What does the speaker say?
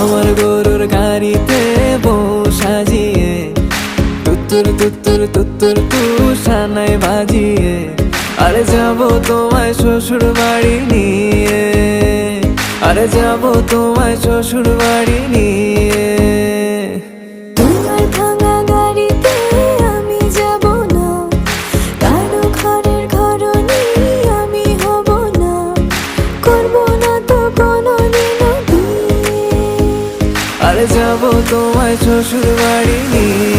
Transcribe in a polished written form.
আমার গরুর গাড়িতে বউ সাজিয়ে তুত্তুর তুত্তুর তুত্তুর তুষানায় বাজিয়ে আরে যাব তোমায় শ্বশুর বাড়ি নিয়ে, আরে যাব তোমায় শ্বশুর বাড়ি নিয়ে। তোমার ভাঙা গাড়িতে আমি যাব না, কারো ঘরের ঘরনি আমি হব না, করব না তো কোনোদিনও বিয়ে। আরে যাব তোমায় শ্বশুর বাড়ি নিয়ে।